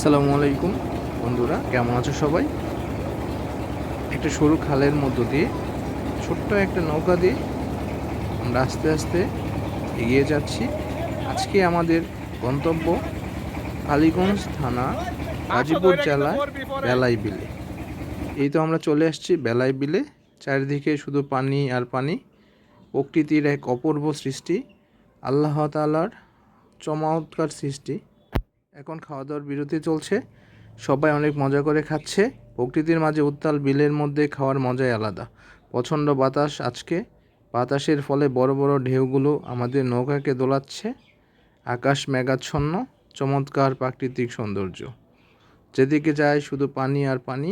আসসালামু আলাইকুম বন্ধুরা, কেমন আছো সবাই? একটা সরু খালের মধ্য দিয়ে ছোট্ট একটা নৌকা দিয়ে আমরা আস্তে আস্তে এগিয়ে যাচ্ছি। আজকে আমাদের গন্তব্য কালীগঞ্জ থানা, গাজীপুর জেলা, বেলাই বিলে। এই তো আমরা চলে আসছি বেলাই বিলে। চারিদিকে শুধু পানি আর পানি, প্রকৃতির এক অপূর্ব সৃষ্টি, আল্লাহ তাআলার চমৎকার সৃষ্টি। এখন খাওয়া দাওয়ার বিরতি চলছে, সবাই অনেক মজা করে খাচ্ছে। প্রকৃতির মাঝে উত্তাল বিলের মধ্যে খাওয়ার মজাই আলাদা। প্রচণ্ড বাতাস আজকে, বাতাসের ফলে বড় বড় ঢেউগুলো আমাদের নৌকাকে দোলাচ্ছে। আকাশ মেঘাচ্ছন্ন, চমৎকার প্রাকৃতিক সৌন্দর্য। যেদিকে যায় শুধু পানি আর পানি।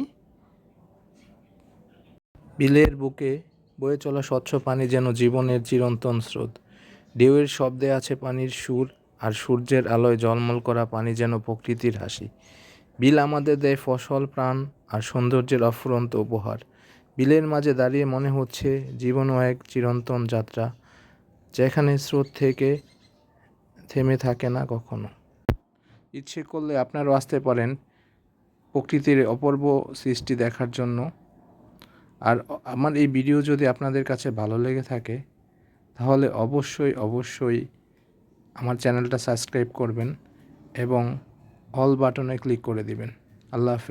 বিলের বুকে বয়ে চলা স্বচ্ছ পানি যেন জীবনের চিরন্তন স্রোত। ঢেউয়ের শব্দে আছে পানির সুর, আর সূর্যের আলোয় ঝলমল করা পানি যেন প্রকৃতির হাসি। বিল আমাদের দেয় ফসল, প্রাণ আর সৌন্দর্যের অফুরন্ত উপহার। বিলের মাঝে দাঁড়িয়ে মনে হচ্ছে জীবনও এক চিরন্তন যাত্রা, যেখানে স্রোত থেকে থেমে থাকে না কখনো। ইচ্ছে করলে আপনারাও আসতে পারেন প্রকৃতির অপূর্ব সৃষ্টি দেখার জন্য। আর আমার এই ভিডিও যদি আপনাদের কাছে ভালো লেগে থাকে, তাহলে অবশ্যই আমার চ্যানেলটা সাবস্ক্রাইব করবেন এবং অল বাটনে ক্লিক করে দিবেন। আল্লাহ হাফেজ।